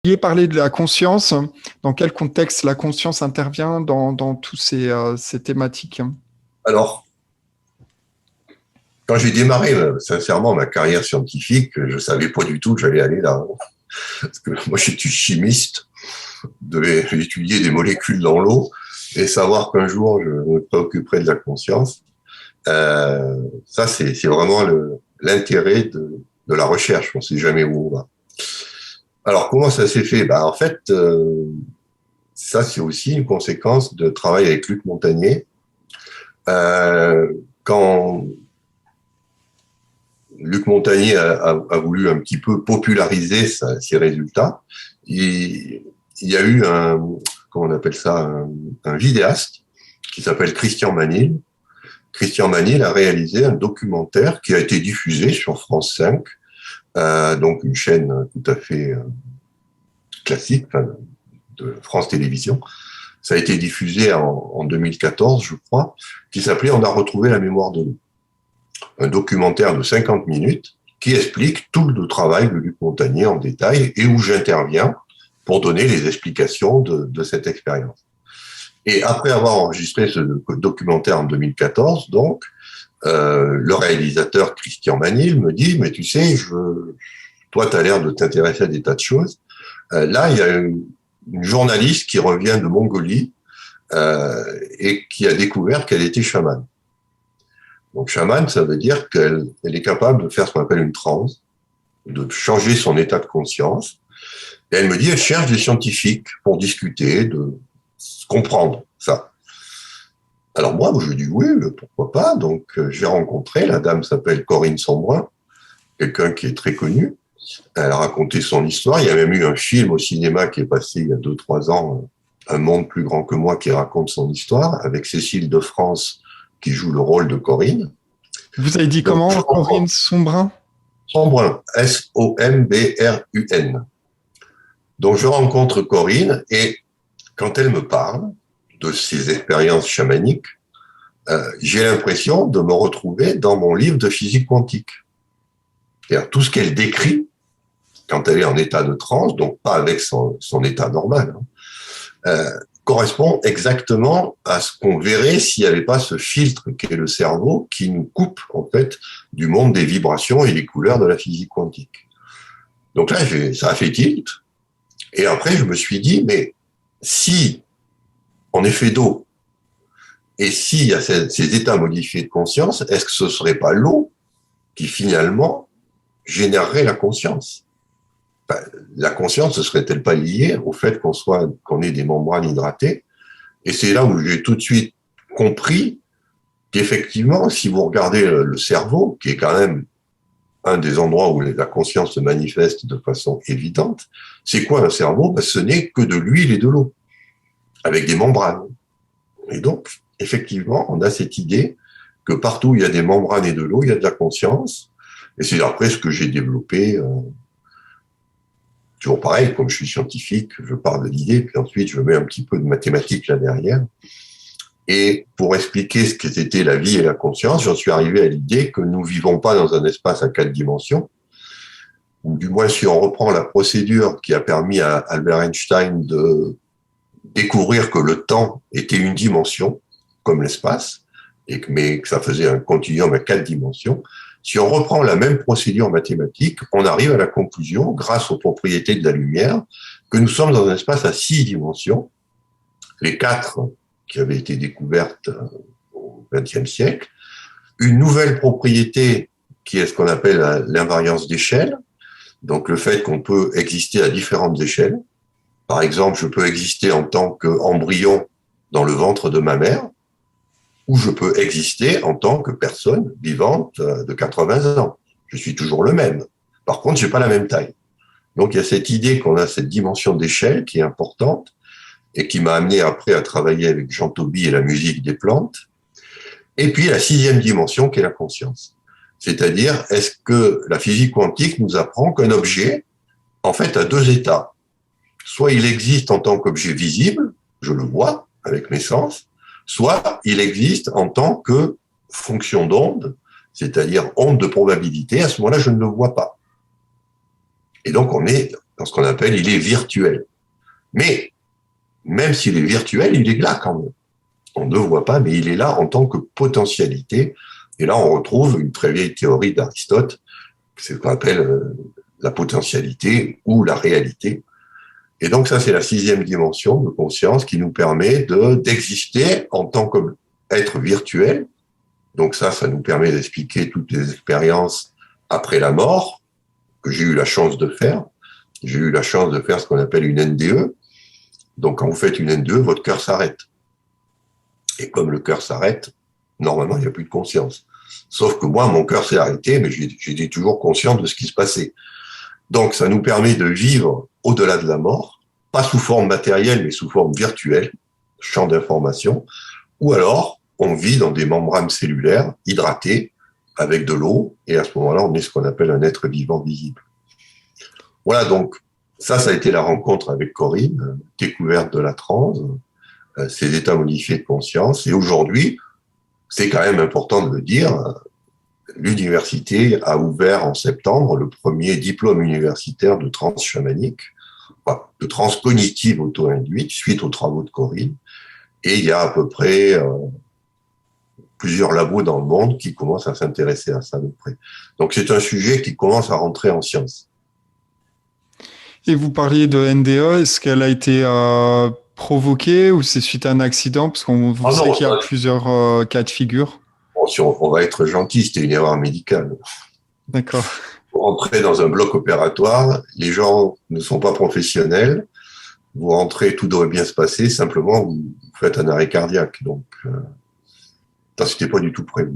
vouliez parler de la conscience. Dans quel contexte la conscience intervient dans tous ces thématiques? Alors, quand j'ai démarré, sincèrement, ma carrière scientifique, je ne savais pas du tout que j'allais aller là. Parce que moi, j'étais chimiste, devais étudier des molécules dans l'eau et savoir qu'un jour, je me préoccuperais de la conscience. Ça, c'est vraiment l'intérêt de la recherche. On ne sait jamais où on va. Alors, comment ça s'est fait? En fait, ça, c'est aussi une conséquence de travail avec Luc Montagnier. Quand Luc Montagnier a voulu un petit peu populariser ses résultats, il y a eu comment on appelle ça, un vidéaste qui s'appelle Christian Manil. Christian Manil a réalisé un documentaire qui a été diffusé sur France 5, donc une chaîne tout à fait classique, de France Télévisions. Ça a été diffusé en 2014, je crois, qui s'appelait On a retrouvé la mémoire de l'eau. Un documentaire de 50 minutes qui explique tout le travail de Luc Montagnier en détail et où j'interviens pour donner les explications de cette expérience. Et après avoir enregistré ce documentaire en 2014, donc, le réalisateur Christian Manil me dit « Mais tu sais, toi, tu as l'air de t'intéresser à des tas de choses. Là, il y a une journaliste qui revient de Mongolie et qui a découvert qu'elle était chamane. Donc, chamane, ça veut dire qu'elle est capable de faire ce qu'on appelle une transe, de changer son état de conscience. Et elle me dit, elle cherche des scientifiques pour discuter, de comprendre ça. Alors moi, je dis oui, pourquoi pas. Donc, j'ai rencontré, la dame s'appelle Corinne Sombrun, quelqu'un qui est très connu. Elle a raconté son histoire. Il y a même eu un film au cinéma qui est passé il y a 2-3 ans, Un monde plus grand que moi, qui raconte son histoire, avec Cécile de France, qui joue le rôle de Corinne. Vous avez dit Donc, comment, Corinne Sombrun? Sombrun, S-O-M-B-R-U-N. Donc, je rencontre Corinne et quand elle me parle de ses expériences chamaniques, j'ai l'impression de me retrouver dans mon livre de physique quantique. C'est-à-dire tout ce qu'elle décrit quand elle est en état de transe, donc pas avec son état normal, correspond exactement à ce qu'on verrait s'il n'y avait pas ce filtre qu'est le cerveau qui nous coupe en fait du monde des vibrations et des couleurs de la physique quantique. Donc là, ça a fait tilt. Et après, je me suis dit, mais si on est fait d'eau et s'il y a ces états modifiés de conscience, est-ce que ce ne serait pas l'eau qui finalement générerait la conscience? La conscience ne serait-elle pas liée au fait qu'on ait des membranes hydratées? Et c'est là où j'ai tout de suite compris qu'effectivement, si vous regardez le cerveau, qui est quand même un des endroits où la conscience se manifeste de façon évidente, c'est quoi un cerveau? Ce n'est que de l'huile et de l'eau, avec des membranes. Et donc, effectivement, on a cette idée que partout où il y a des membranes et de l'eau, il y a de la conscience. Et c'est après ce que j'ai développé. Toujours pareil, comme je suis scientifique, je pars de l'idée, puis ensuite je mets un petit peu de mathématiques là derrière. Et pour expliquer ce qu'était la vie et la conscience, j'en suis arrivé à l'idée que nous vivons pas dans un espace à 4 dimensions, ou du moins si on reprend la procédure qui a permis à Albert Einstein de découvrir que le temps était une dimension, comme l'espace, mais que ça faisait un continuum à 4 dimensions. Si on reprend la même procédure mathématique, on arrive à la conclusion, grâce aux propriétés de la lumière, que nous sommes dans un espace à 6 dimensions, les 4 qui avaient été découvertes au XXe siècle, une nouvelle propriété qui est ce qu'on appelle l'invariance d'échelle, donc le fait qu'on peut exister à différentes échelles. Par exemple, je peux exister en tant qu'embryon dans le ventre de ma mère, ou je peux exister en tant que personne vivante de 80 ans. Je suis toujours le même. Par contre, j'ai pas la même taille. Donc, il y a cette idée qu'on a cette dimension d'échelle qui est importante et qui m'a amené après à travailler avec Jean Toby et la musique des plantes. Et puis, la 6e dimension qui est la conscience. C'est-à-dire, est-ce que la physique quantique nous apprend qu'un objet, en fait, a 2 états. Soit il existe en tant qu'objet visible, je le vois avec mes sens, soit il existe en tant que fonction d'onde, c'est-à-dire onde de probabilité. À ce moment-là, je ne le vois pas. Et donc, on est dans ce qu'on appelle, il est virtuel. Mais, même s'il est virtuel, il est là quand même. On ne le voit pas, mais il est là en tant que potentialité. Et là, on retrouve une très vieille théorie d'Aristote, c'est ce qu'on appelle la potentialité ou la réalité. Et donc ça, c'est la 6e dimension de conscience qui nous permet d'exister en tant qu'être virtuel. Donc ça nous permet d'expliquer toutes les expériences après la mort que j'ai eu la chance de faire. J'ai eu la chance de faire ce qu'on appelle une NDE. Donc quand vous faites une NDE, votre cœur s'arrête. Et comme le cœur s'arrête, normalement, il n'y a plus de conscience. Sauf que moi, mon cœur s'est arrêté, mais j'étais toujours conscient de ce qui se passait. Donc, ça nous permet de vivre au-delà de la mort, pas sous forme matérielle, mais sous forme virtuelle, champ d'information, ou alors, on vit dans des membranes cellulaires hydratés, avec de l'eau, et à ce moment-là, on est ce qu'on appelle un être vivant visible. Voilà, donc, ça a été la rencontre avec Corinne, découverte de la transe, ces états modifiés de conscience, et aujourd'hui, c'est quand même important de le dire, l'université a ouvert en septembre le premier diplôme universitaire de transe chamanique, de transe cognitive auto-induite, suite aux travaux de Corinne. Et il y a à peu près plusieurs labos dans le monde qui commencent à s'intéresser à ça de près. Donc c'est un sujet qui commence à rentrer en science. Et vous parliez de NDE, est-ce qu'elle a été provoquée ou c'est suite à un accident? Parce qu'on sait qu'il y a plusieurs cas de figure. Bon, si on va être gentil, c'était une erreur médicale. D'accord. Vous rentrez dans un bloc opératoire, les gens ne sont pas professionnels, vous rentrez, tout devrait bien se passer, simplement vous faites un arrêt cardiaque. Donc, ça, c'était pas du tout prévu.